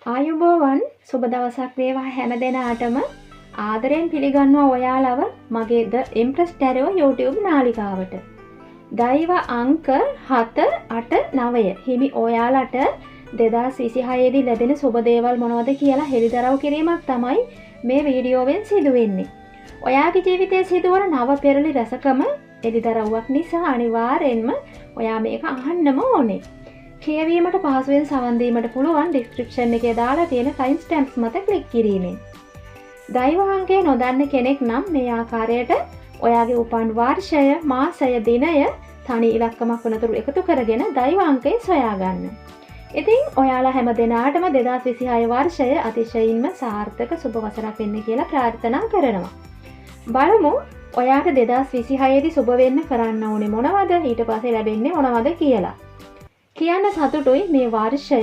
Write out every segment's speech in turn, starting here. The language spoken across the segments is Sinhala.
ආයුබෝවන් සුබ දවසක් වේවා හැම දෙනාටම ආදරයෙන් පිළිගන්නවා ඔයාලව මගේ The Empress Tarot YouTube නාලිකාවට. දෛව අංක 7, 8, 9 හිමි ඔයාලට 2026 දී ලැබෙන සුබ දේවල් මොනවද කියලා හෙළිදරව් කිරීමක් තමයි මේ වීඩියෝවෙන් සිදු වෙන්නේ. ඔයාගේ ජීවිතයේ සිදුවන නව පෙරළි රසකම හෙළිදරව්වක් නිසා අනිවාර්යෙන්ම ඔයා මේක අහන්නම ඕනේ. කියවීමට පහසුවෙන් සවන් දීමට පුළුවන් ඩිස්ක්‍රිප්ෂන් එකේ දාලා තියෙන ටයිම් ස්ටැම්ප්ස් මත ක්ලික් කිරීමෙන්. දෛව අංකය නොදන්න කෙනෙක් නම් මේ ආකාරයට ඔයාගේ උපන් වර්ෂය, මාසය, දිනය තනි ඉලක්කමක් වනතුරු එකතු කරගෙන දෛව අංකය සොයාගන්න. ඉතින් ඔයාලා හැම දෙනාටම 2026 වර්ෂය අතිශයින්ම සාර්ථක සුබ වසරක් වෙන්න කියලා ප්‍රාර්ථනා කරනවා. බලමු ඔයාට 2026 දී සුබ වෙන්න කරන්න ඕනේ මොනවද, ඊට පස්සේ ලැබෙන්නේ මොනවද කියලා. කියන්න සතුටුයි මේ වර්ෂය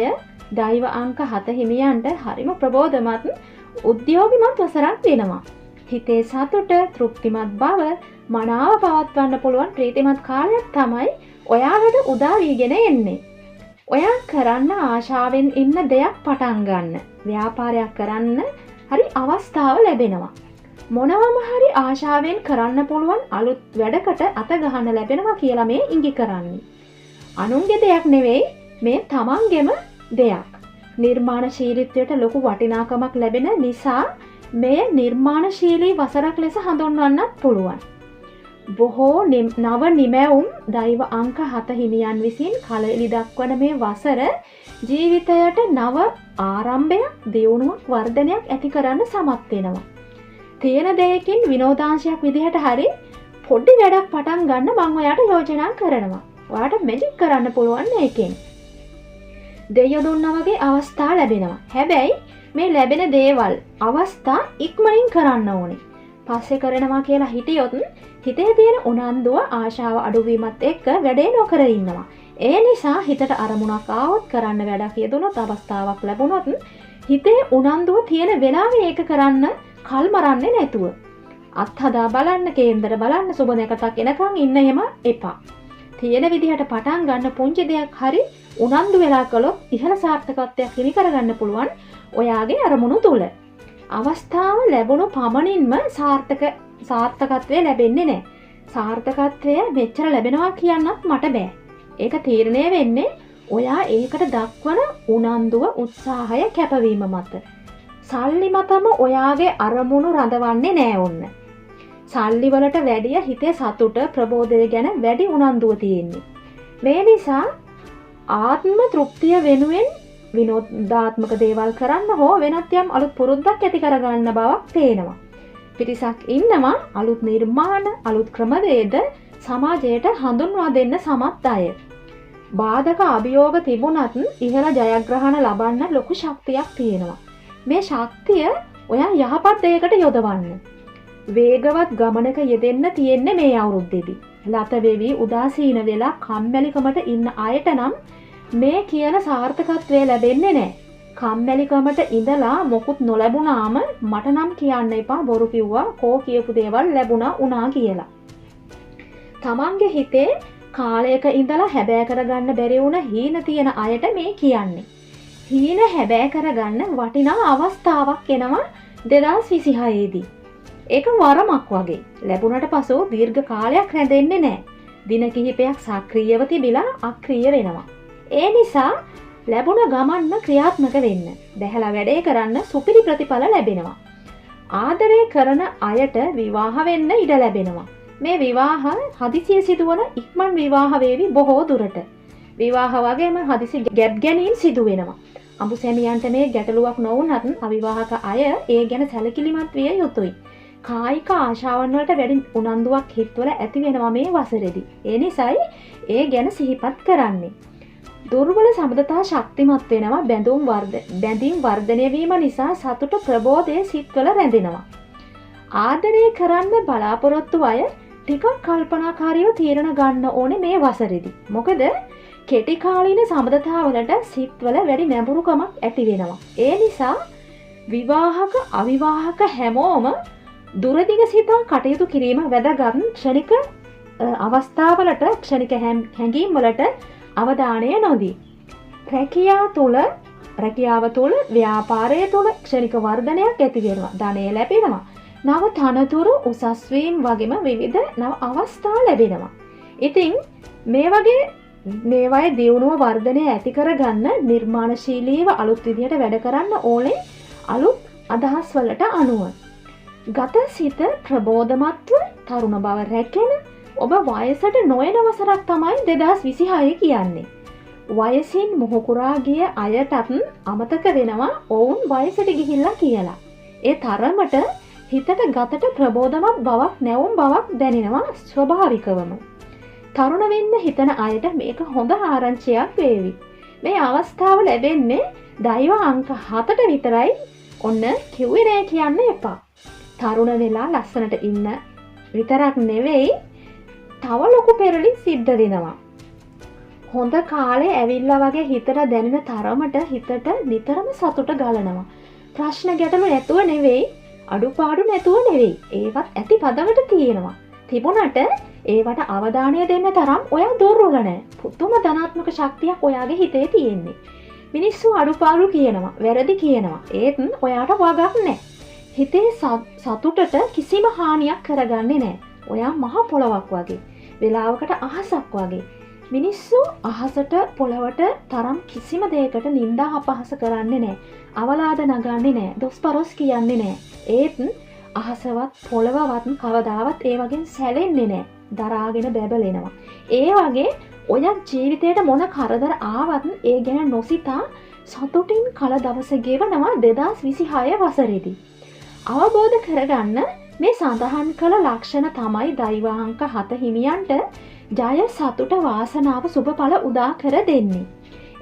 දෛව අංක 7 හිමියන්ට හරිම ප්‍රබෝධමත් උද්‍යෝගිමත් වසරක් වෙනවා. හිතේ සතුට, තෘප්තිමත් බව, මනාව පවත්වන්න පුළුවන් ප්‍රීතිමත් කාලයක් තමයි ඔයාලට උදා වීගෙන එන්නේ. ඔයා කරන්න ආශාවෙන් ඉන්න දෙයක් පටන් ගන්න, ව්‍යාපාරයක් කරන්න හරි අවස්ථාව ලැබෙනවා. මොනවම හරි ආශාවෙන් කරන්න පුළුවන් අලුත් වැඩකට අත ගහන්න ලැබෙනවා කියලා මේ ඉඟි කරන්නේ. අනුන්ගේ දෙයක් නෙවෙයි, මේ තමන්ගෙම දෙයක්. නිර්මාණශීලීත්වයට ලොකු වටිනාකමක් ලැබෙන නිසා මෙය නිර්මාණශීලී වසරක් ලෙස හඳුන්වන්නත් පුළුවන්. බොහෝ නව නිමැවුම් දෛව අංක 7 හිමියන් විසින් කලෙලි දක්වන මේ වසර ජීවිතයට නව ආරම්භයක්, දියුණුවක්, වර්ධනයක් ඇති කරන්න සමත් වෙනවා. තියෙන දෙයකින් විනෝදාංශයක් විදිහට හරි පොඩි වැඩක් පටන් ගන්න මම ඔයාට යෝජනා කරනවා. ඔයාට මැජික් කරන්න පුළුවන් මේකෙන්. දෙයියෝ දුන්නා වගේ අවස්ථා ලැබෙනවා. හැබැයි මේ ලැබෙන දේවල් අවස්ථා ඉක්මනින් කරන්න ඕනේ. පස්සේ කරනවා කියලා හිටියොත් හිතේ තියෙන උනන්දුව, ආශාව අඩුවීමත් එක්ක වැඩේ නොකර ඉන්නවා. ඒ නිසා හිතට අරමුණක් ආවොත්, කරන්න වැඩක් යෙදුනොත්, අවස්ථාවක් ලැබුණොත් හිතේ උනන්දුව තියෙන වෙලාවෙ ඒක කරන්න කල් මරන්නේ නැතුව අත්හදා බලන්න, කේන්දර බලන්න, සුබ නැකතක් එනකන් ඉන්න එහෙම එපා. තියෙන විදිහට පටන් ගන්න පුංචි දෙයක් හරි උනන්දු වෙලා කළොත් ඉහළ සාර්ථකත්වයක් හිමි කරගන්න පුළුවන් ඔයාගේ අරමුණු තුල. අවස්ථාව ලැබුණු පමණින්ම සාර්ථකත්වය ලැබෙන්නේ නැහැ. සාර්ථකත්වය මෙච්චර ලැබෙනවා කියන්නත් මට බෑ. ඒක තීරණය වෙන්නේ ඔයා ඒකට දක්වන උනන්දුව, උත්සාහය, කැපවීම මත. සල්ලි මතම ඔයාගේ අරමුණු රඳවන්නේ නෑ ඔන්න. සල්ලි වලට වැඩිය හිතේ සතුට, ප්‍රබෝධය ගැන වැඩි උනන්දුව තියෙන්නේ. මේ නිසා ආත්ම තෘප්තිය වෙනුවෙන් විනෝදාත්මක දේවල් කරන්න හෝ වෙනත් යම් අලුත් පුරුද්දක් ඇති කරගන්න බවක් පේනවා. පිරිසක් ඉන්නවා අලුත් නිර්මාණ, අලුත් ක්‍රමවේද සමාජයට හඳුන්වා දෙන්න සමත් අය. බාධක, අභියෝග තිබුණත් ඉහළ ජයග්‍රහණ ලබන්න ලොකු ශක්තියක් තියෙනවා. මේ ශක්තිය ඔයා යහපත් දෙයකට යොදවන්න. වේගවත් ගමනක යෙදෙන්න තියෙන්නේ මේ අවුරුද්දේදී. ලත වෙවි, උදාසීන වෙලා කම්මැලිකමට ඉන්න අයට නම් මේ කියන සාර්ථකත්වය ලැබෙන්නේ නැහැ. කම්මැලිකමට ඉඳලා මොකුත් නොලැබුණාම මට නම් කියන්න එපා බොරු කිව්වා, කෝ කියපු දේවල් ලැබුණා උනා කියලා. තමන්ගේ හිතේ කාලයක ඉඳලා හැබෑ කරගන්න බැරි වුණ හීන තියෙන අයට මේ කියන්නේ. හීන හැබෑ කරගන්න වටිනා අවස්ථාවක් එනවා 2026 දී. ඒක වරමක් වගේ. ලැබුණට පසු දීර්ඝ කාලයක් රැඳෙන්නේ නැහැ. දින කිහිපයක් සක්‍රියව තිබිලා අක්‍රිය වෙනවා. ඒ නිසා ලැබුණ ගමන්ම ක්‍රියාත්මක වෙන්න. දැහැලා වැඩේ කරන්න සුපිරි ප්‍රතිඵල ලැබෙනවා. ආදරය කරන අයට විවාහ වෙන්න ඉඩ ලැබෙනවා. මේ විවාහ හදිසිය සිදුවන ඉක්මන් විවාහ වේවි බොහෝ දුරට. විවාහ වගේම හදිසි ගැප් ගැනීම් සිදු වෙනවා. අඹු සැමියන්ට මේ ගැටලුවක් නොවුනත් අවිවාහක අය ඒ ගැන සැලකිලිමත් විය යුතුයි. කායික ආශාවන් වලට වැඩි උනන්දුවක් හිතවල ඇති වෙනවා මේ වසරේදී. ඒ නිසායි ඒ ගැන සිහිපත් කරන්නේ. දුර්වල සම්බන්ධතා ශක්තිමත් වෙනවා. බැඳීම් වර්ධනය වීම නිසා සතුට, ප්‍රබෝධය සිත්වල රැඳෙනවා. ආදරය කරන්න බලාපොරොත්තු අය ටිකක් කල්පනාකාරීව තීරණ ගන්න ඕනේ මේ වසරේදී. මොකද කෙටි කාලීන සම්බන්ධතාවලට සිත්වල වැඩි නැඹුරුකමක් ඇති වෙනවා. ඒ නිසා විවාහක, අවිවාහක හැමෝම දුරදිග සිතා කටයුතු කිරීම වැදගත්. ක්ෂණික අවස්ථාවලට, ක්ෂණික හැඟීම් වලට අවධානය නොදී රැකියා තුල රැකියාව තුළ ව්‍යාපාරය තුළ ක්ෂණික වර්ධනයක් ඇති වෙනවා. ධනය ලැබෙනවා. නව තනතුරු උසස් වීම වගේම විවිධ නව අවස්ථා ලැබෙනවා. ඉතින් මේ වගේ මේවායේ දියුණුව වර්ධනය ඇති කරගන්න නිර්මාණශීලීව අලුත් විදිහට වැඩ කරන්න ඕනේ අලුත් අදහස් වලට අනුව. ගත සිත ප්‍රබෝධමත්ව තරුණ බව රැකෙන ඔබ වයසට නොයන වසරක් තමයි 2026 කියන්නේ. වයසින් මොහුකුරා ගිය අයටත් අමතක වෙනවා ඔවුන් වයසට ගිහිල්ලා කියලා. ඒ තරමට හිතට ගතට ප්‍රබෝධමත් බවක් නැවුම් බවක් දැනෙනවා ස්වභාවිකවම. තරුණ වෙන්න හිතන අයට මේක හොඳ ආරංචියක් වේවි. මේ අවස්ථාව ලැබෙන්නේ දෛව අංක 7ට විතරයි. ඔන්න කිව්වේ නෑ කියන්න එපා. තරුණ වෙලා ලස්සනට ඉන්න විතරක් නෙවෙයි තව ලොකු පෙරලි සිද්ධ වෙනවා. හොඳ කාලේ ඇවිල්ලා වගේ හිතට දැනෙන තරමට හිතට නිතරම සතුට ගලනවා. ප්‍රශ්න ගැටලු නැතුව නෙවෙයි, අඩුපාඩු නැතුව නෙවෙයි. ඒවත් ඇති පදවට තියෙනවා. තිබුණට ඒවට අවධානය දෙන්න තරම් ඔයා දුර්වල නැහැ. පුදුම ධනාත්මක ශක්තියක් ඔයාගේ හිතේ තියෙන්නේ. මිනිස්සු අඩුපාඩු කියනවා, වැරදි කියනවා. ඒත් ඔයාට වගක් නැහැ. හිතේ සතුටට කිසිම හානියක් කරගන්නේ නැහැ. ඔයා මහ පොළවක් වගේ. වෙලාවකට අහසක් වගේ. මිනිස්සු අහසට පොළවට තරම් කිසිම දෙයකට නිନ୍ଦා අපහාස කරන්නේ නැහැ. අවලාද නගන්නේ නැහැ. දොස්පරොස් කියන්නේ නැහැ. ඒත් අහසවත් පොළවවත් කවදාවත් ඒ වගේ සැලෙන්නේ නැහැ. දරාගෙන බැබලෙනවා. ඒ වගේ ඔය ජීවිතේට මොන කරදර ආවත් ඒ ගැන නොසිතා සතුටින් කල දවස ගෙවනවා 2026 වසරේදී. අවබෝධ කරගන්න මේ සඳහන් කළ ලක්ෂණ තමයි දෛවාංක 7 හිමියන්ට ජය සතුට වාසනාව සුබඵල උදා කර දෙන්නේ.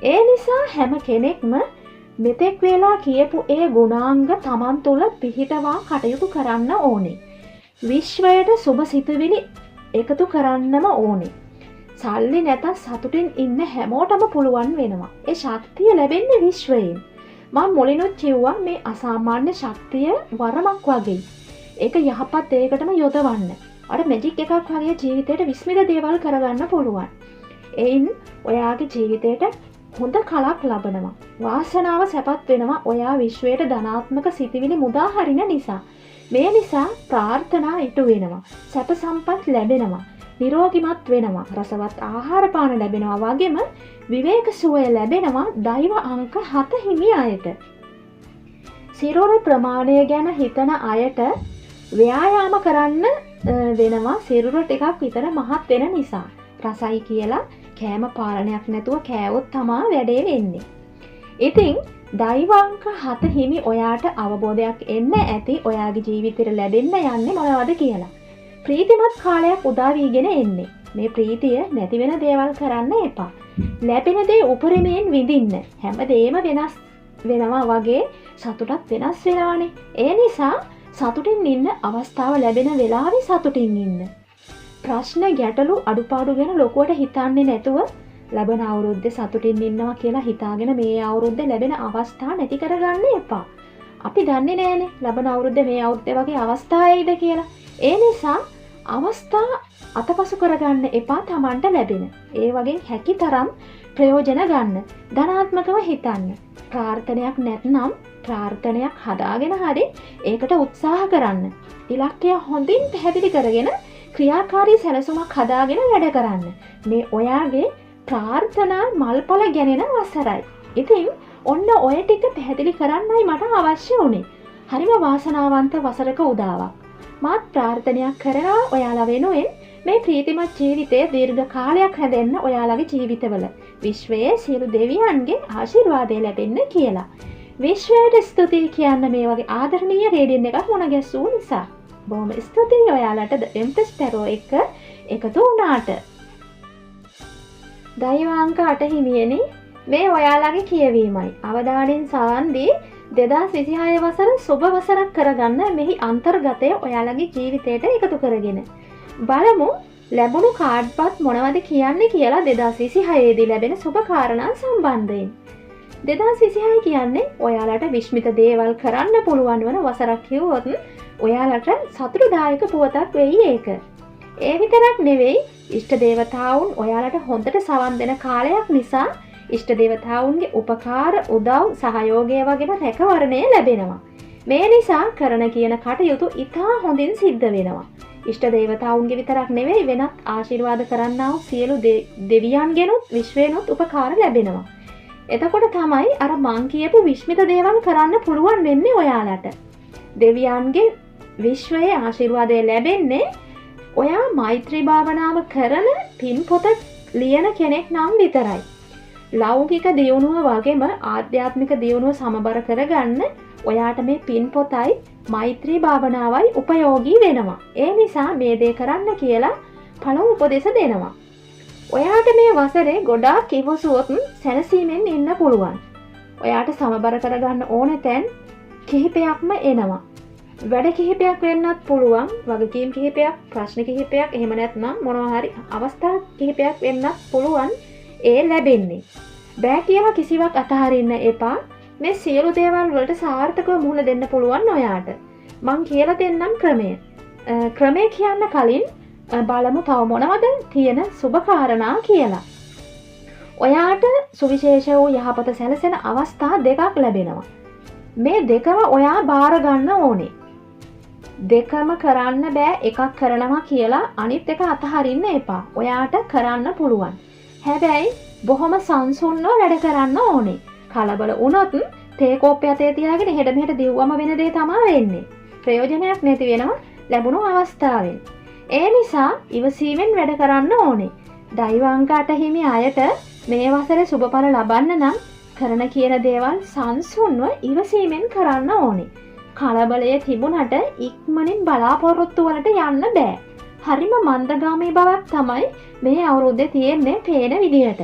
ඒ නිසා හැම කෙනෙක්ම මෙතෙක් වෙලා කියපු ඒ ගුණාංග Taman තුල පිහිටවා කටයුතු කරන්න ඕනේ. විශ්වයට සුබ සිතුවිලි එකතු කරන්නම ඕනේ. සල්ලි නැතත් සතුටින් ඉන්න හැමෝටම පුළුවන් වෙනවා. ඒ ශක්තිය ලැබෙන්නේ විශ්වයෙන්. මම මුලිනුත් කිව්වා මේ අසාමාන්‍ය ශක්තිය වරමක් වගේ. ඒක යහපත් දෙයකටම යොදවන්න. අර මැජික් එකක් වගේ ජීවිතේට විස්මිත දේවල් කරගන්න පුළුවන්. එයින් ඔයාගේ ජීවිතේට හොඳ කලක් ලබනවා. වාසනාව සැපත් වෙනවා ඔයා විශ්වයට ධනාත්මක සිතිවිලි මුදා හරින නිසා. මේ නිසා ප්‍රාර්ථනා ඉටු වෙනවා. සැප සම්පත් ලැබෙනවා. නිරෝගිමත් වෙනවා. රසවත් ආහාර පාන ලැබෙනවා වගේම විවේක සුවය ලැබෙනවා දෛව අංක 7 හිමි අයට. සිරුර ප්‍රමාණය ගැන හිතන අයට ව්‍යායාම කරන්න වෙනවා. සිරුර ටිකක් විතර මහත් වෙන නිසා. රසයි කියලා කෑම පාලනයක් නැතුව කෑවොත් තමා වැඩේ වෙන්නේ. ඉතින් දෛවාංක 7 හිමි ඔයාට අවබෝධයක් එන්න ඇති ඔයාගේ ජීවිතේට ලැබෙන්න යන්නේ මොනවද කියලා. ප්‍රීතිමත් කාලයක් උදා වීගෙන එන්නේ. මේ ප්‍රීතිය නැති වෙන දේවල් කරන්න එපා. ලැබෙන දේ උපරිමයෙන් විඳින්න. හැමදේම වෙනස් වෙනවා වගේ සතුටත් වෙනස් වෙනවානේ. ඒ නිසා සතුටින් ඉන්න අවස්ථාව ලැබෙන වෙලාවේ සතුටින් ඉන්න. ප්‍රශ්න ගැටලු අඩුපාඩු ගැන ලොකුවට හිතන්නේ නැතුව ලැබෙන අවුරුද්දේ සතුටින් ඉන්නවා කියලා හිතාගෙන මේ අවුරුද්දේ ලැබෙන අවස්ථා නැති කරගන්න එපා. අපි දන්නේ නැහැනේ ලැබෙන අවුරුද්දේ මේ අවුරුද්දේ වගේ අවස්ථා එයිද කියලා. ඒ නිසා අවස්ථා අතපසු කරගන්න එපා Tamanට ලැබෙන. ඒ වගේ හැකි තරම් ප්‍රයෝජන ගන්න. ධනාත්මකව හිතන්න. ප්‍රාර්ථනයක් නැත්නම් ප්‍රාර්ථනයක් හදාගෙන හරි ඒකට උත්සාහ කරන්න. ඉලක්කය හොඳින් පැහැදිලි කරගෙන ක්‍රියාකාරී සැලසුමක් හදාගෙන වැඩ කරන්න. මේ ඔයාගේ ප්‍රාර්ථනා මල්පල ගැනෙන වසරයි. ඉතින් ඔන්න ඔය ටික පැහැදිලි කරන්නයි මට අවශ්‍ය වුණේ. හරිම වාසනාවන්ත වසරක උදාවක්. මාත් ප්‍රාර්ථනයක් කරනවා ඔයාලා වෙනුවෙන් මේ ප්‍රීතිමත් ජීවිතයේ දීර්ඝ කාලයක් හැදෙන්න ඔයාලගේ ජීවිතවල. විශ්වයේ සියලු දෙවියන්ගේ ආශිර්වාදය ලැබෙන්න කියලා. විශ්වයට ස්තුතියි කියන්න මේ වගේ ආදරණීය රේඩියන් එකක් මුණ ගැස්සූ නිසා. බොහොම ස්තුතියි ඔයාලට එම්ප්‍රස් ටැරෝ එක එකතු වුණාට. දෛවාංක 8 හිමියනි මේ ඔයාලගේ කියවීමයි. අවධානයෙන් සවන් දී 2026 වසර සුබ වසරක් කරගන්න මෙහි අන්තර්ගතය ඔයාලගේ ජීවිතයට එකතු කරගෙන. බලමු ලැබුණු කාඩ්පත් මොනවද කියන්නේ කියලා 2026 දී ලැබෙන සුබ කාරණා සම්බන්ධයෙන්. 2026 කියන්නේ ඔයාලට විශ්මිත දේවල් කරන්න පුළුවන් වන වසරක් කිව්වොත් ඔයාලට සතුටුදායක පුවතක් වෙයි ඒක. ඒ විතරක් නෙවෙයි ඉෂ්ට දේවතාවුන් ඔයාලට හොඳට සවන් දෙන කාලයක් නිසා ඉෂ්ට දේවතාවුන්ගේ උපකාර උදව් සහයෝගය වගේම රැකවරණය ලැබෙනවා. මේ නිසා කරන කියන කටයුතු ඉතා හොඳින් සිද්ධ වෙනවා. ඉෂ්ට දේවතාවුන්ගේ විතරක් නෙවෙයි වෙනත් ආශිර්වාද කරන්නා වූ සියලු දෙවියන්ගෙනුත් විශ්වයෙනුත් උපකාර ලැබෙනවා. එතකොට තමයි අර මං කියපු විශ්මිත දේවල් කරන්න පුළුවන් වෙන්නේ ඔයාලට. දෙවියන්ගේ විශ්වයේ ආශිර්වාදය ලැබෙන්නේ ඔයා මෛත්‍රී භාවනාව කරන පින්පොත ලියන කෙනෙක් නම් විතරයි. ලෞකික දියුණුව වගේම ආධ්‍යාත්මික දියුණුව සමබර කරගන්න ඔයාට මේ පින්පොතයි මෛත්‍රී භාවනාවයි උපයෝගී වෙනවා. ඒ නිසා මේ දේ කරන්න කියලා පළමු උපදෙස් දෙනවා. ඔයාට මේ වසරේ ගොඩාක් ඉවසුවොත් සැනසීමෙන් ඉන්න පුළුවන්. ඔයාට සමබර කරගන්න ඕන තැන් කිහිපයක්ම එනවා. වැඩ කිහිපයක් වෙන්නත් පුළුවන්, වගකීම් කිහිපයක්, ප්‍රශ්න කිහිපයක්, එහෙම නැත්නම් මොනවා හරි අවස්ථා කිහිපයක් වෙන්නත් පුළුවන් ඒ ලැබෙන්නේ. බෑ කියලා කිසිවක් අතහරින්න එපා. මේ සියලු දේවල් වලට සාර්ථකව මුහුණ දෙන්න පුළුවන් ඔයාට. මං කියලා දෙන්නම් ක්‍රමය. ක්‍රමය කියන්න කලින් බලමු තව මොනවද තියෙන සුබ කාරණා කියලා. ඔයාට සුවිශේෂ වූ යහපත සැලසෙන අවස්ථා දෙකක් ලැබෙනවා. මේ දෙකම ඔයා බාර ගන්න ඕනේ. දෙකම කරන්න බෑ, එකක් කරනවා කියලා අනිත් එක අතහරින්න එපා. ඔයාට කරන්න පුළුවන්. හැබැයි බොහොම සංසුන්ව වැඩ කරන්න ඕනේ. කලබල වුණොත් තේ කෝප්පය අතේ තියාගෙන හෙට මෙහෙට දිව්වම වෙන දේ තමයි වෙන්නේ. ප්‍රයෝජනයක් නැති වෙනවා ලැබුණු අවස්ථාවෙන්. ඒ නිසා ඉවසීමෙන් වැඩ කරන්න ඕනේ. දෛවාංග හිමි අයට මේ වසරේ සුබඵල ලබන්න නම් කරන කියන දේවල් සංසුන්ව ඉවසීමෙන් කරන්න ඕනේ. කලබලයේ තිබුණට ඉක්මනින් බලාපොරොත්තු වලට යන්න බෑ. හරිම මන්දගාමී බවක් තමයි මේ අවුරුද්දේ තියෙන්නේ පේන විදියට.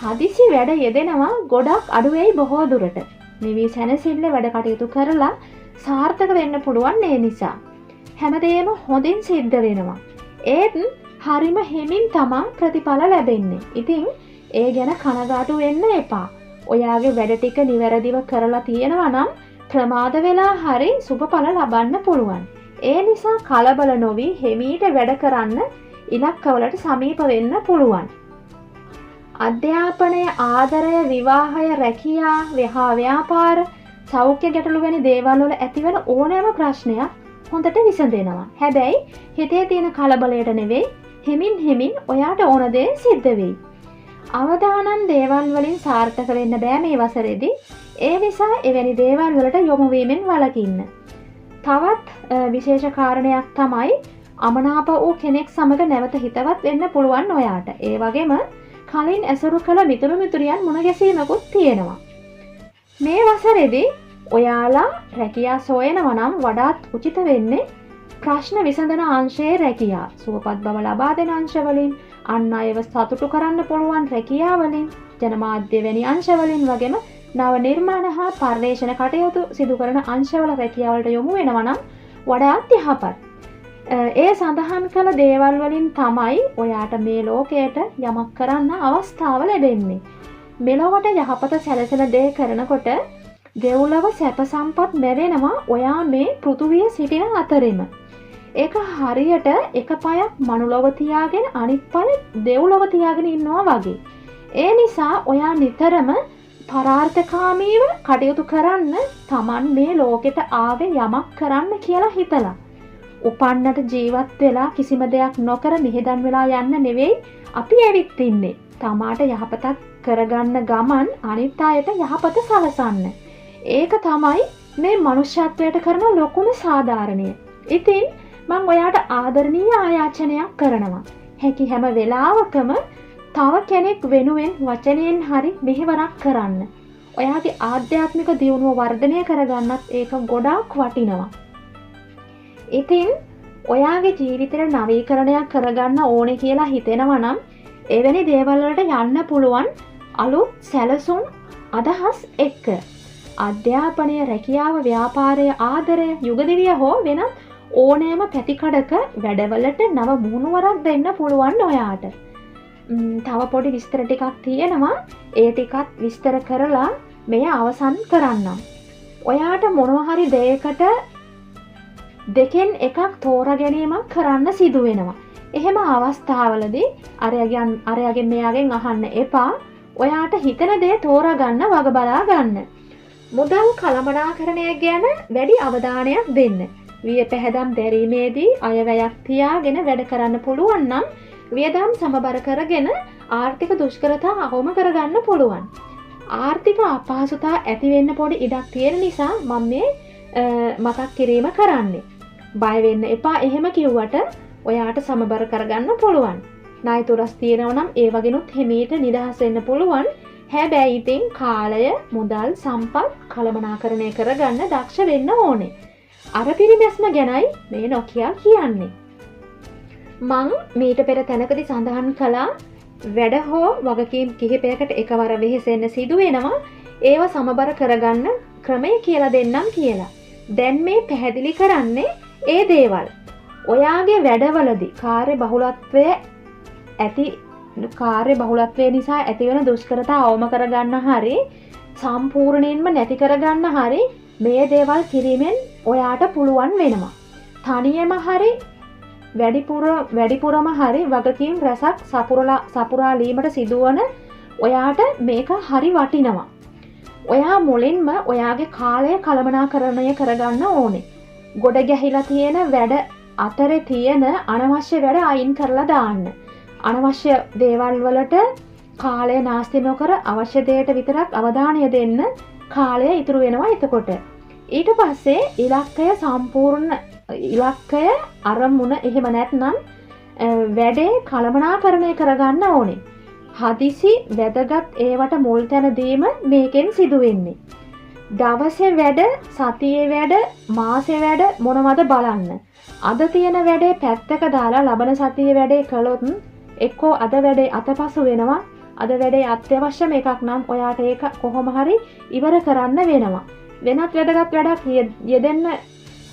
හදිසි වැඩ යෙදෙනවා ගොඩක් අඩුවෙයි බොහෝ දුරට. නිවි සැනසෙල්ල වැඩ කටයුතු කරලා සාර්ථක වෙන්න පුළුවන් ඒ නිසා. හැමදේම හොඳින් සිද්ධ වෙනවා. ඒත් හරිම හිමින් තමා ප්‍රතිඵල ලැබෙන්නේ. ඉතින් ඒ ගැන කනගාටු වෙන්න එපා. ඔයාගේ වැඩ ටික නිවැරදිව කරලා තියෙනවා නම් ප්‍රමාද වෙලා හරි සුබඵල ලබන්න පුළුවන්. ඒ නිසා කලබල නොවි හිමීට වැඩ කරන්න ඉලක්කවලට සමීප වෙන්න පුළුවන්. අධ්‍යාපනය, ආදරය, විවාහය, රැකියා, ව්‍යාපාර, සෞඛ්‍ය ගැටලු වැනි දේවල් වල ඇතිවන ඕනෑම ප්‍රශ්නයක් හොඳට විසඳෙනවා. හැබැයි හිතේ තියෙන කලබලයට නෙවෙයි, හිමින් ඔයාට ඕන දේ සිද්ධ වෙයි. අවදානම් දේවල් වලින් සාර්ථක වෙන්න බෑ මේ වසරේදී. ඒ නිසා එවැනි දේවල් වලට යොමු වීමෙන් වළකින්න. තවත් විශේෂ කාරණයක් තමයි අමනාප වූ කෙනෙක් සමග නැවත හිතවත් වෙන්න පුළුවන් ඔයාට. ඒ වගේම කලින් ඇසුරු කළ මිතුරු මිතුරියන් මුණ ගැසීමකුත් තියෙනවා. මේ වසරේදී ඔයාලා රැකියා සොයනවා නම් වඩාත් උචිත වෙන්නේ ප්‍රශ්න විසඳන අංශයේ රැකියා. සුවපත් බව ලබා දෙන අංශවලින්, අන් අයව සතුටු කරන්න පුළුවන් රැකියාවලින්, ජනමාධ්‍ය වැනි අංශවලින් වගේම නව නිර්මාණ හා පර්යේෂණ කටයුතු සිදු කරන අංශවල රැකියාවලට යොමු වෙනවා නම් වඩාත් යහපත්. ඒ සඳහන් කළ දේවල් වලින් තමයි ඔයාට මේ ලෝකයට යමක් කරන්න අවස්ථාව ලැබෙන්නේ. මෙලොවට යහපත සැලසෙන දේ කරනකොට දෙව්ලොව සැප සම්පත් ලැබෙනවා ඔයා මේ පෘථුවිය සිටින අතරෙම. ඒක හරියට එක පයක් මනුලොව තියාගෙන අනිත් පය දෙව්ලොව තියාගෙන ඉන්නවා වගේ. ඒ නිසා ඔයා නිතරම පරාර්ථකාමීව කටයුතු කරන්න, Taman මේ ලෝකෙට ආවේ යමක් කරන්න කියලා හිතලා. උපන්නට ජීවත් වෙලා කිසිම දෙයක් නොකර මිහිදන් වෙලා යන්න නෙවෙයි අපි ඇවිත් ඉන්නේ. තමාට යහපතක් කරගන්න ගමන් අනිත් අයට යහපත සලසන්න. ඒක තමයි මේ මනුෂ්‍යත්වයට කරන ලොකුම සාධාරණය. ඉතින් මම ඔයාට ආදරණීය ආයාචනයක් කරනවා. හැකි හැම වෙලාවකම තව කෙනෙක් වෙනුවෙන් වචනයෙන් හරි මෙහෙවරක් කරන්න. ඔයාගේ ආධ්‍යාත්මික දියුණුව වර්ධනය කරගන්නත් ඒක ගොඩාක් වටිනවා. ඉතින් ඔයාගේ ජීවිතේට නවීකරණයක් කරගන්න ඕනේ කියලා හිතෙනවා නම් එවැනි දේවල් වලට යන්න පුළුවන් අලුත් සැලසුම් අදහස් එක්ක. අධ්‍යාපනය, රැකියාව, ව්‍යාපාරය, ආදරය, යුගදිවිය හෝ වෙනත් ඕනෑම පැතිකඩක වැඩවලට නව මුහුණුවරක් දෙන්න පුළුවන් ඔයාට. තව පොඩි විස්තර ටිකක් තියෙනවා. ඒ ටිකත් විස්තර කරලා මෙය අවසන් කරන්නම්. ඔයාට මොනවා හරි දෙයකට දෙකෙන් එකක් තෝරා ගැනීමක් කරන්න සිදු වෙනවා. එහෙම අවස්ථාවලදී අරයගෙන් මෙයාගෙන් අහන්න එපා. ඔයාට හිතන දේ තෝරාගන්න වග බලා ගන්න. මුදල් කළමනාකරණය ගැන වැඩි අවධානයක් දෙන්න. විය පැහැදම් දැරීමේදී අයවැයක් තියාගෙන වැඩ කරන්න පුළුවන් නම් වියදම් සමබර කරගෙන ආර්ථික දුෂ්කරතා අවම කරගන්න පුළුවන්. ආර්ථික අපහසුතා ඇති වෙන්න පොඩි ඉඩක් තියෙන නිසා මම මේ මතක් කිරීම කරන්නේ. බය වෙන්න එපා එහෙම කිව්වට ඔයාට සමබර කරගන්න පුළුවන්. ණය තුරස් තියෙනවා නම් ඒ වගේනුත් හිමීට නිදහස් වෙන්න පුළුවන්. හැබැයි ඉතින් කාලය, මුදල්, සම්පත් කළමනාකරණය කරගන්න දක්ෂ වෙන්න ඕනේ. අර පිරිමැස්ම ගැනයි මේ නොකියා කියන්නේ. මං මීට පෙර තැනකදී සඳහන් කළා වැඩ හෝ වගකීම් කිහිපයකට එකවර වෙහෙසෙන්න සිදු වෙනවා. ඒව සමබර කරගන්න ක්‍රමය කියලා දෙන්නම් කියලා. දැන් මේ පැහැදිලි කරන්නේ ඒ දේවල්. ඔයාගේ වැඩවලදී කාර්ය බහුලත්වය නිසා ඇතිවන දුෂ්කරතා අවම කරගන්න හරි සම්පූර්ණයෙන්ම නැති කරගන්න හරි මේ දේවල් කිරීමෙන් ඔයාට පුළුවන් වෙනවා. තනියම හරි වැඩිපුරම හරි වගකීම් රැසක් සපුරාලීමට සිදුවන ඔයාට මේක හරි වටිනවා. ඔයා මුලින්ම ඔයාගේ කාලය කළමනාකරණය කරගන්න ඕනේ. ගොඩ ගැහිලා තියෙන වැඩ අතරේ තියෙන අනවශ්‍ය වැඩ අයින් කරලා දාන්න. අනවශ්‍ය දේවල් වලට කාලය නාස්ති නොකර අවශ්‍ය දෙයට විතරක් අවධානය දෙන්න කාලය ඉතුරු වෙනවා එතකොට. ඊට පස්සේ ඉලක්කය අරමුණ එහෙම නැත්නම් වැඩේ කළමනාකරණය කරගන්න ඕනේ. හදිසි වැදගත් ඒවට මුල් තැන දීම මේකෙන් සිදු වෙන්නේ. දවසේ වැඩ, සතියේ වැඩ, මාසේ වැඩ මොනවද බලන්න. අද තියෙන වැඩේ පැත්තක දාලා ලබන සතියේ වැඩේ කළොත් එක්කෝ අද වැඩේ අතපසු වෙනවා. අද වැඩේ අත්‍යවශ්‍යම එකක් නම් ඔයාට ඒක කොහොම හරි ඉවර කරන්න වෙනවා. වෙනත් වැදගත් වැඩක් යෙදෙන්න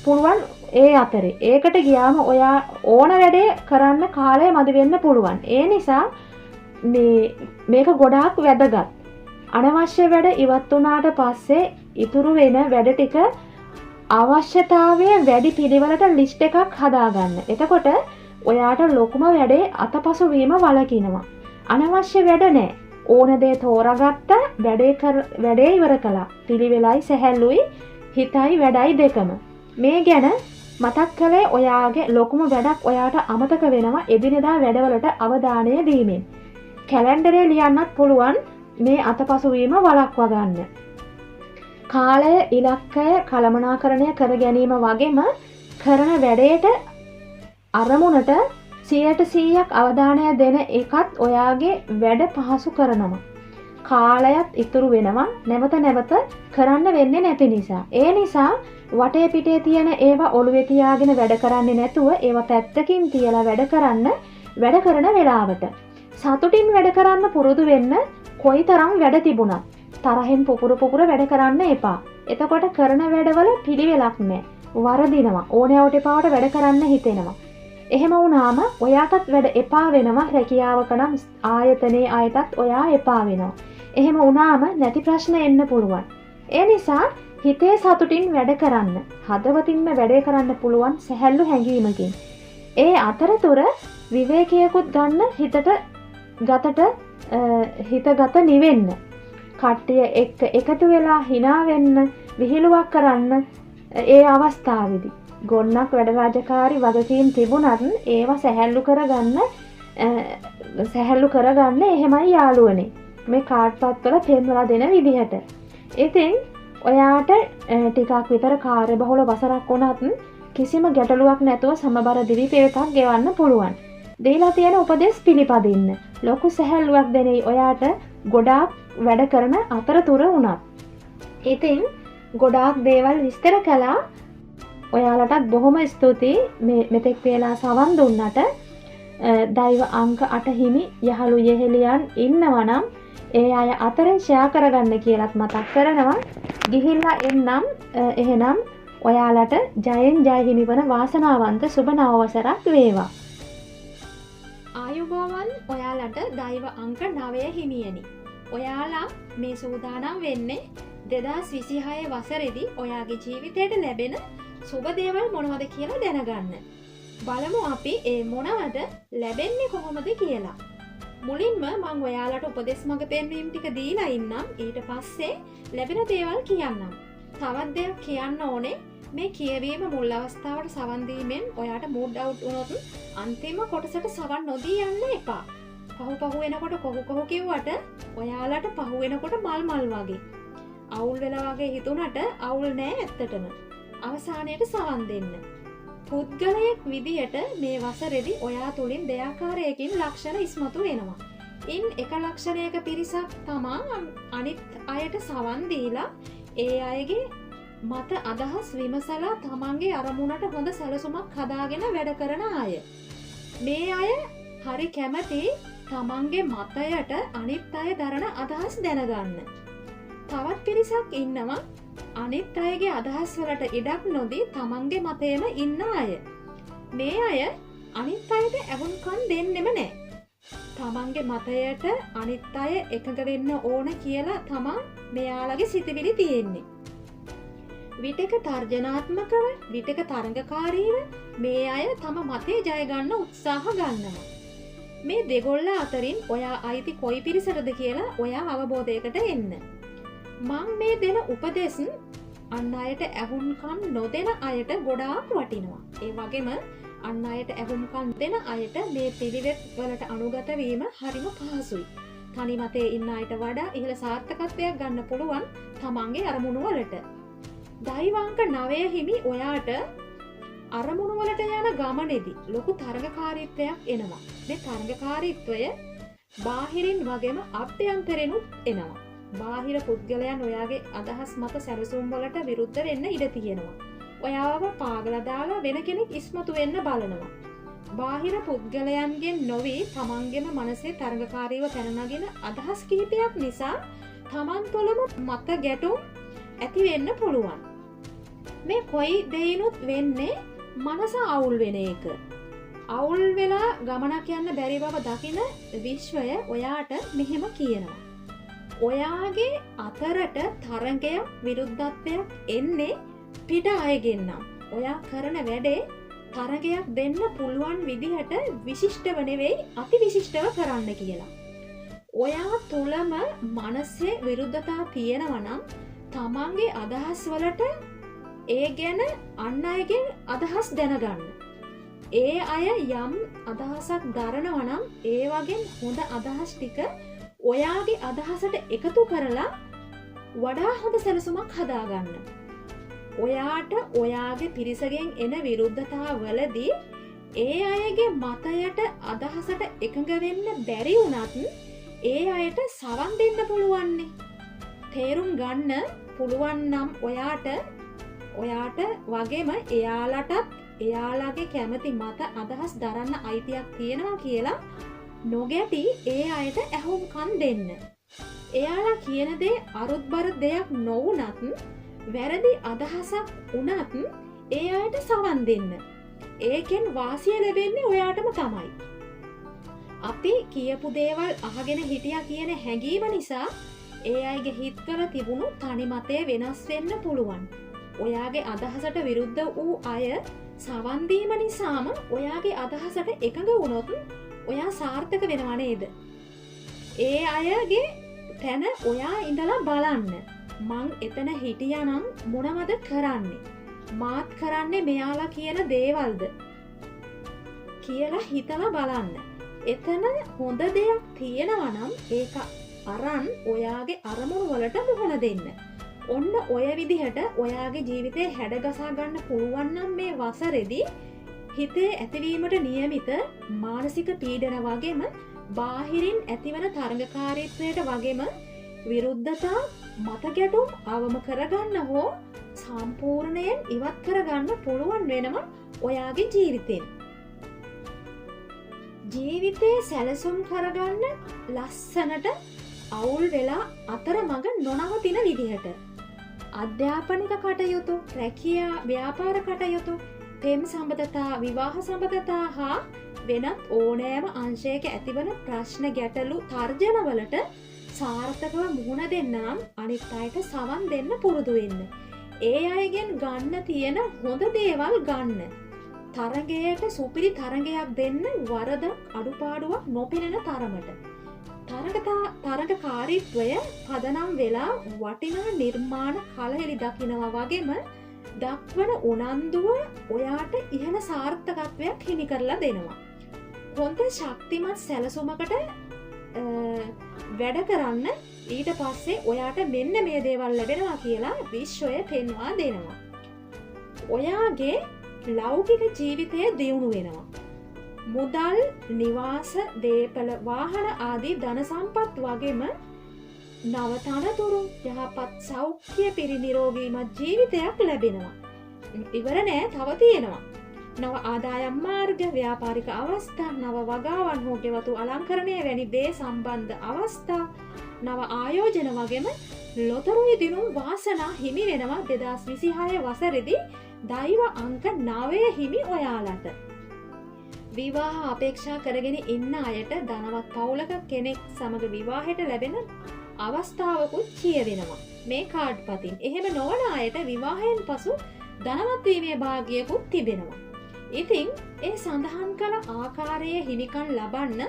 පුළුවන් ඒ අතරේ. ඒකට ගියාම ඔයා ඕන වැඩේ කරන්න කාලය මදි වෙන්න පුළුවන්. ඒ නිසා මේක ගොඩාක් වැදගත්. අනවශ්‍ය වැඩ ඉවත් වුණාට පස්සේ ඉතුරු වෙන වැඩ ටික අවශ්‍යතාවය වැඩි පිළිවෙලට ලිස්ට් එකක් හදාගන්න. එතකොට ඔයාට ලොකුම වැඩේ අතපසු වීම වළකිනවා. අනවශ්‍ය වැඩ නෑ. ඕන දේ තෝරාගත්ත වැඩේ ඉවර කළා. පිළිවෙලයි සැහැල්ලුයි හිතයි වැඩයි දෙකම. මේ ගැන මතක් කළේ ඔයාගේ ලොකුම වැඩක් ඔයාට අමතක වෙනවා එදිනෙදා වැඩවලට අවධානය දීමෙන්. කැලෙන්ඩරේ ලියන්නත් පුළුවන් මේ අතපසු වීම වළක්වා ගන්න. කාලය, ඉලක්කය කළමනාකරණය කර ගැනීම වගේම කරන වැඩේට අරමුණට 100% අවධානය දෙන එකත් ඔයාගේ වැඩ පහසු කරනවා. කාලයත් ඉතුරු වෙනවා නැවත කරන්න වෙන්නේ නැති නිසා. ඒ නිසා වටේ පිටේ තියෙන ඒවා ඔළුවේ තියාගෙන වැඩ කරන්නේ නැතුව ඒවා පැත්තකින් තියලා වැඩ කරන වෙලාවට සතුටින් වැඩ කරන්න පුරුදු වෙන්න. කොයිතරම් වැඩ තිබුණත් තරහෙන් පුපුර වැඩ කරන්න එපා. එතකොට කරන වැඩවල පිළිවෙලක් නැහැ. වරදිනවා. ඕනෑවට එපාවට වැඩ කරන්න හිතෙනවා. එහෙම වුණාම ඔයාටත් වැඩ එපා වෙනවා. රැකියාවක නම් ආයතනයේ අයටත් ඔයා එපා වෙනවා. එහෙම වුණාම නැති ප්‍රශ්න එන්න පුළුවන්. ඒ නිසා හිතේ සතුටින් වැඩ කරන්න. හදවතින්ම වැඩේ කරන්න පුළුවන් සැහැල්ලු හැඟීමකින්. ඒ අතරතුර විවේකයකුත් ගන්න හිතගත නිවෙන්න. කට්ටිය එක්ක එකතු වෙලා hina වෙන්න, විහිළුවක් කරන්න ඒ අවස්ථාවේදී ගොන්නක් වැඩ රාජකාරි වගකීම් තිබුණත් ඒවා සැහැල්ලු කරගන්න එහෙමයි යාළුවනේ. මේ කාඩ්පත් වල පෙන්වලා දෙන විදිහට. ඉතින් ඔයාට ටිකක් විතර කාර්යබහුල වසරක් වුණත් කිසිම ගැටලුවක් නැතුව සමබර දිවි පෙරකක් ගෙවන්න පුළුවන්. දීලා තියෙන උපදෙස් පිළිපදින්න. ලොකු සැහැල්ලුවක් දෙනෙයි ඔයාට ගොඩාක් වැඩ කරන අතරතුර වුණත්. ඉතින් ගොඩාක් දේවල් විස්තර කළා. ඔයාලටත් බොහොම ස්තුතියි මෙතෙක් වේලා සවන් දුන්නට. දෛව අංක 8 හිමි යහළු යෙහෙලියන් ඉන්නවනම් ඒ අය අතරින් ෂෙයා කරගන්න කියලාත් මතක් කරනවා. ගිහිල්ලා එන්නම්. එහෙනම් ඔයාලට ජයෙන් ජය හිමි වන වාසනාවන්ත සුබ නව වසරක් වේවා. ආයුබෝවන් ඔයාලට දෛව අංක 9 හිමියනි. ඔයාලා මේ සූදානම් වෙන්නේ 2026 වසරේදී ඔයාගේ ජීවිතයට ලැබෙන සුබ දේවල් මොනවද කියලා දැනගන්න. බලමු අපි ඒ මොනවද ලැබෙන්නේ කොහොමද කියලා. මුලින්ම මං ඔයාලට උපදෙස් මඟ පෙන්වීම් ටික දීලා ඉන්නම්. ඊට පස්සේ ලැබෙන දේවල් කියන්නම්. තවත් දෙයක් කියන්න ඕනේ. මේ කියවීම මුල් අවස්ථාවට සවන් දීමෙන් ඔයාට මූඩ් අවුට් වුණොත් අන්තිම කොටසට සවන් නොදී යන්න එපා. පහු වෙනකොට කොහු කිව්වට ඔයාලට පහු වෙනකොට මල් වගේ. අවුල් වෙලා වගේ හිතුණට අවුල් නෑ ඇත්තටම. අවසානයේට සවන් දෙන්න. පුද්ගලයෙක් විදියට මේ වසරේදී ඔයා තුලින් දෙයාකාරයකින් ලක්ෂණ ඉස්මතු වෙනවා. ඉන් එක ලක්ෂණයක පිරිසක් තමා අනිත් අයට සවන් දීලා ඒ අයගේ මත අදහස් විමසලා තමන්ගේ අරමුණට හොඳ සැලසුමක් හදාගෙන වැඩ කරන අය. මේ අය හරි කැමති තමන්ගේ මතයට අනිත් අය දරන අදහස් දැනගන්න. තවත් පිරිසක් ඉන්නවා අනිත් අයගේ අදහස් වලට ඉඩක් නොදී තමන්ගේ මතයම ඉන්න අය. මේ අය අනිත් අයට ඇහුම්කන් දෙන්නෙම නෑ. තමන්ගේ මතයට අනිත් අය එකඟ වෙන්න ඕන කියලා තමන් මෙයාලගේ සිතවිලි තියෙන්නේ. විටක තර්ජනාත්මකව විටක තරඟකාරීව මේ අය තම මතේ ජය ගන්න උත්සාහ ගන්නවා. මේ දෙගොල්ල අතරින් ඔයා අයිති කොයි පිරිසටද කියලා ඔයා අවබෝධයකට එන්න. මං මේ දෙන උපදෙස් අන් අයට ඇහුම්කන් නොදෙන අයට ගොඩාක් වටිනවා. ඒ වගේම අන් අයට ඇහුම්කන් දෙන අයට මේ පිළිවෙත් වලට අනුගත වීම හරිම පහසුයි. තනි මතේ ඉන්න අයට වඩා ඉහළ සාර්ථකත්වයක් ගන්න පුළුවන් තමන්ගේ අරමුණු වලට. දෛවාංක 9 හිමි ඔයාට අරමුණු වලට යන ගමනේදී ලොකු තරඟකාරීත්වයක් එනවා. මේ තරඟකාරීත්වය බාහිරින් වගේම අභ්‍යන්තරෙනුත් එනවා. බාහිර පුද්ගලයන් ඔයාගේ අදහස් මත සැලසුම් වලට විරුද්ධ වෙන්න ඉඩ තියෙනවා. ඔයාව පාගලා දාලා වෙන කෙනෙක් ඉස්මතු වෙන්න බලනවා. බාහිර පුද්ගලයන්ගෙන් නොවි තමන්ගේම මනසේ තරඟකාරීව පැන නගින අදහස් කිහිපයක් නිසා තමන් තුළම මත ගැටුම් ඇති වෙන්න පුළුවන්. මේ කොයි දෙයිනුත් වෙන්නේ මනස අවුල් වෙන එක. අවුල් වෙලා ගමනක් යන්න බැරි බව දකින විශ්වය ඔයාට මෙහෙම කියනවා. ඔයාගේ අතරට තරඟයක් විරුද්ධත්වයක් එන්නේ පිට අයගෙන් නම් ඔයා කරන වැඩේ තරඟයක් දෙන්න පුළුවන් විදිහට විශිෂ්ටව නෙවෙයි අති විශිෂ්ටව කරන්න කියලා. ඔයා තුලම මනසේ විරුද්ධතා තියෙනවා නම් තමන්ගේ අදහස් වලට ඒ ගැන අන් අයගෙන් අදහස් දැනගන්න. ඒ අය යම් අදහසක් දරනවා නම් ඒ වගේ හොඳ අදහස් ටික ඔයාගේ අදහසට එකතු කරලා වඩා හොඳ සැලසුමක් හදාගන්න. ඔයාට ඔයාගේ පිරිසගෙන් එන විරුද්ධතාවලදී ඒ අයගේ මතයට අදහසට එකඟ වෙන්න බැරි වුණත් ඒ අයට සවන් දෙන්න පුළුවන්නේ. තේරුම් ගන්න පුළුවන් නම් ඔයාට වගේම එයාලටත් එයාලගේ කැමති මත අදහස් දරන්න අයිතියක් තියෙනවා කියලා නොගැටි ඒ අයට ඇහුම්කන් දෙන්න. එයාලා කියන දේ අරුත්බර දෙයක් නොවුනත් වැරදි අදහසක් වුණත් ඒ අයට සවන් දෙන්න. ඒකෙන් වාසිය ලැබෙන්නේ ඔයාටම තමයි. අපි කියපු දේවල් අහගෙන හිටියා කියන හැඟීම නිසා ඒ අයගේ හිත්වල තිබුණු තනි මතය වෙනස් වෙන්න පුළුවන්. ඔයාගේ අදහසට විරුද්ධ වූ අය සවන් දීම නිසාම ඔයාගේ අදහසට එකඟ වුණොත් ඔයා සාර්ථක වෙනවා නේද? ඒ අයගේ තැන ඔයා ඉඳලා බලන්න. මං එතන හිටියානම් මොනවද කරන්නේ? මාත් කරන්නේ මෙයාලා කියන දේවල්ද කියලා හිතලා බලන්න. එතන හොඳ දෙයක් තියෙනවා නම් ඒක අරන් ඔයාගේ අරමුණු වලට මුහුණ දෙන්න. ඔන්න ඔය විදිහට ඔයාගේ ජීවිතේ හැඩගසා ගන්න පුළුවන් නම් මේ වසරේදී හිතේ ඇතිවීමට නියමිත මානසික පීඩන වගේම බාහිරින් ඇතිවන තරඟකාරීත්වයට වගේම විරුද්ධතා මත ගැටුම් අවම කරගන්න හෝ සම්පූර්ණයෙන් ඉවත් කරගන්න පුළුවන් වෙනවා ඔයාගේ ජීවිතෙන්. ජීවිතේ සැලසුම් කරගන්න ලස්සනට අවුල් වෙලා අතරමඟ නොනවතින විදිහට අධ්‍යාපනික කටයුතු, රැකියා, ව්‍යාපාර කටයුතු, ප්‍රේම සම්බන්ධතා, විවාහ සම්බන්ධතා හා වෙනත් ඕනෑම අංශයක ඇතිවන ප්‍රශ්න ගැටලු තර්ජනවලට සාර්ථකව මුහුණ දෙන්න නම් අනිත් අයට සවන් දෙන්න පුරුදු වෙන්න. ඒ අයගෙන් ගන්න තියෙන හොඳ දේවල් ගන්න. තරගයට සුපිරි තරගයක් දෙන්න වරදක් අඩුපාඩුවක් නොපෙනෙන තරමට. තරගකාරීත්වය පදනම් වෙලා වටිනා නිර්මාණ කලහෙලි දකිනවා වගේම දක්වන උනන්දුව ඔයාට ඉහළ සාර්ථකත්වයක් හිමි කරලා දෙනවා. හොඳ ශක්තිමත් සැලසුමකට වැඩ කරන්න ඊට පස්සේ ඔයාට මෙන්න මේ දේවල් ලැබෙනවා කියලා විශ්වය පෙන්වා දෙනවා. ඔයාගේ ලෞකික ජීවිතය දියුණු වෙනවා. මුදල්, නිවාස, දේපල, වාහන ආදී ධන සම්පත් වගේම නව තනතුරු, යහපත් සෞඛ්‍ය පිරිනිරෝගීමත් ජීවිතයක් ලැබෙනවා. ඉවර නෑ, තව තියෙනවා. නව ආදායම් මාර්ග, ව්‍යාපාරික අවස්ථා, නව වගාවන් හෝ ගෙවතු අලංකරණය වැනි දේ සම්බන්ධ අවස්ථා, නව ආයෝජන වගේම ලොතරුයි දිනුම් වාසනා හිමි වෙනවා 2026 වසරේදී දෛව අංක 9 හිමි ඔයාලට. විවාහ අපේක්ෂා කරගෙන ඉන්න අයට ධනවත් පවුලක කෙනෙක් සමග විවාහයට ලැබෙන අවස්ථාවකුත් කියවෙනවා මේ කාඩ් පතින්. එහෙම නොවන අයට විවාහයෙන් පසු ධනවත් වීමේ භාග්‍යයකුත් තිබෙනවා. ඉතින් ඒ සඳහන් කළ ආකාරයේ හිමිකම් ලබන්න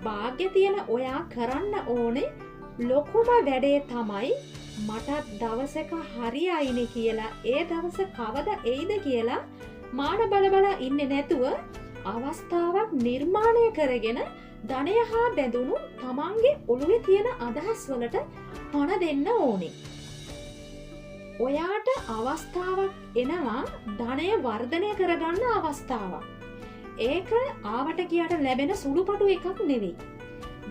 භාග්‍ය තියෙන ඔයා කරන්න ඕනේ ලොකුම වැඩේ තමයි මටත් දවසක හරියයිනේ කියලා ඒ දවස කවද එයිද කියලා මාන බල ඉන්නේ නැතුව අවස්ථාවක් නිර්මාණය කරගෙන ධනය හා බැඳුණු තමන්ගේ ඔළුවේ තියෙන අදහස් වලට පණ දෙන්න ඕනේ. ඔයාට අවස්ථාවක් එනවා ධනය වර්ධනය කරගන්න අවස්ථාවක්. ඒක ආවට ගියට ලැබෙන සුළුපටු එකක් නෙවෙයි.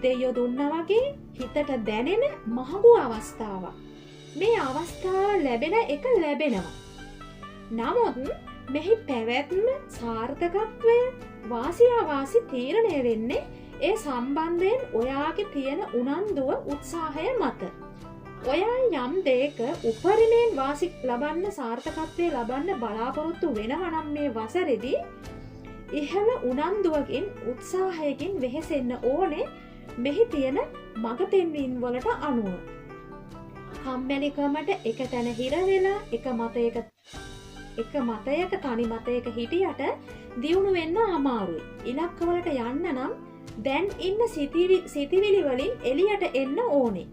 දෙයියෝ දුන්නා වගේ හිතට දැනෙන මහඟු අවස්ථාවක්. මේ අවස්ථාව ලැබෙන එක ලැබෙනවා. නමුත් මෙහි පැවැත්ම, සාර්ථකත්වය, වාසියාවාසි තීරණය වෙන්නේ ඒ සම්බන්ධයෙන් ඔයාගේ තියෙන උනන්දුව, උත්සාහය මත. ඔයා යම් දෙයක උපරිමයෙන් වාසි ලබන්න, සාර්ථකත්වය ලබන්න බලාපොරොත්තු වෙනවා නම් මේ වසරේදී ඉහළ උනන්දුවකින්, උත්සාහයකින් වෙහෙසෙන්න ඕනේ මෙහි තියෙන මඟ පෙන්වීම් වලට අනුව. කම්මැලිකමට එක තැන හිර වෙලා එක මතයක තනි මතයක හිටියට දියුණු වෙන්න අමාරුයි. ඉලක්කවලට යන්න නම් දැන් ඉන්න සිතිවිලි වලින් එළියට එන්න ඕනේ.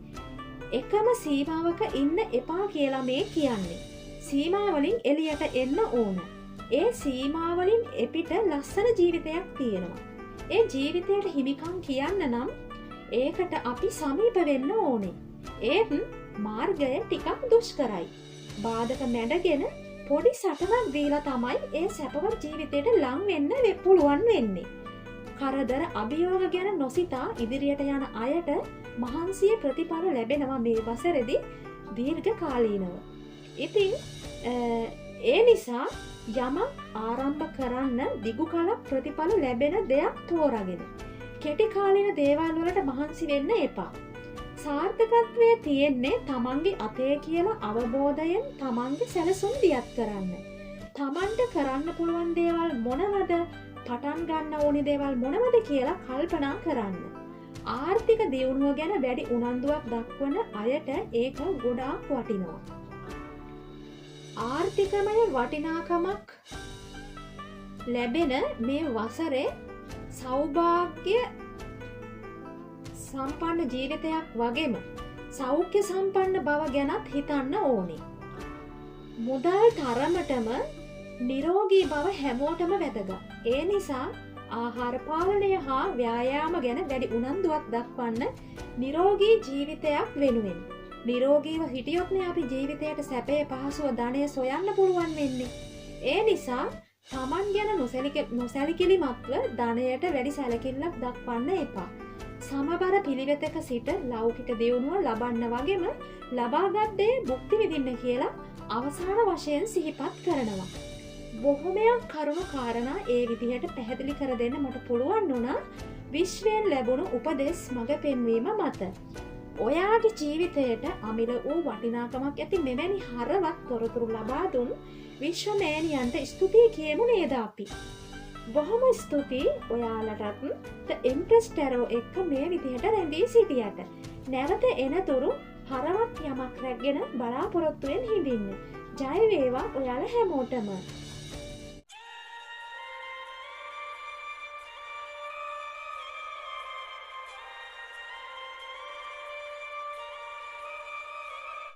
එකම සීමාවක ඉන්න එපා කියලා මේ කියන්නේ. සීමාවලින් එළියට එන්න ඕන. ඒ සීමාවලින් එපිට ලස්සන ජීවිතයක් තියෙනවා. ඒ ජීවිතයට හිමිකම් කියන්න නම් ඒකට අපි සමීප වෙන්න ඕනේ. ඒත් මාර්ගය ටිකක් දුෂ්කරයි. බාධක මැඩගෙන පොඩි සටනක් දීලා තමයි ඒ සැපවත් ජීවිතයට ලං වෙන්න පුළුවන් වෙන්නේ. කරදර අභියෝග ගැන නොසිතා ඉදිරියට යන අයට මහන්සිය ප්‍රතිඵල ලැබෙනවා මේ වසරේදී දීර්ඝ කාලීනව. ඉතින් ඒ නිසා යම ආරම්භ කරන්න දිගු කලක් ප්‍රතිඵල ලැබෙන දෙයක් තෝරාගෙන කෙටි කාලීන දේවල් වලට මහන්සි වෙන්න එපා. සාර්ථකත්වය තියෙන්නේ තමන්ගේ අතේ කියලා අවබෝධයෙන් තමන්ගේ සැලසුම් දියත් කරන්න. තමන්ට කරන්න පුළුවන් දේවල් මොනවද, පටන් ගන්න ඕනි දේවල් මොනවද කියලා කල්පනා කරන්න. ආර්ථික දියුණුව ගැන වැඩි උනන්දුවක් දක්වන අයට ඒක ගොඩාක් වටිනවා. ආර්ථිකමය වටිනාකමක් ලැබෙන මේ වසරේ සෞභාග්‍ය සම්පන්න ජීවිතයක් වගේම සෞඛ්‍ය සම්පන්න බව ගැනත් හිතන්න ඕනේ. මුදල් තරමටම නිරෝගී බව හැමෝටම වැදගත්. ඒ නිසා ආහාර පාලනය හා ව්‍යායාම ගැන වැඩි උනන්දුවක් දක්වන්න නිරෝගී ජීවිතයක් වෙනුවෙන්. නිරෝගීව හිටියොත්නේ අපි ජීවිතයට සැපේ, පහසුව, ධනය සොයන්න පුළුවන් වෙන්නේ. ඒ නිසා තමන් ගැන නොසැලකිලිමත්ව ධනයට වැඩි සැලකිල්ලක් දක්වන්න එපා. සමබර පිළිවෙතක සිට ලෞකික දියුණුව ලබන්න වගේම ලබාගත් දේ භුක්ති විඳින්න කියලා අවසාන වශයෙන් සිහිපත් කරනවා. බොහොමයක් කරුණු කාරණා ඒ විදිහට පැහැදිලි කර දෙන්න මට පුළුවන් වුණා විශ්වයෙන් ලැබුණු උපදෙස් මඟ පෙන්වීම මත. ඔයාගේ ජීවිතයට අමිල වූ වටිනාකමක් ඇති මෙවැනි හරවත් තොරතුරු ලබා දුන් විශ්වමෑණියන්ට ස්තුතියි කියමු නේද අපි. බොහොම ස්තුතියි ඔයාලටත් The Empress Tarot එක්ක මේ විදිහට රැඳී සිටියට. නැවත එනතුරු හරවත් යමක් රැගෙන බලාපොරොත්තුවෙන් හිඳින්න. ජය වේවා ඔයාලා හැමෝටම.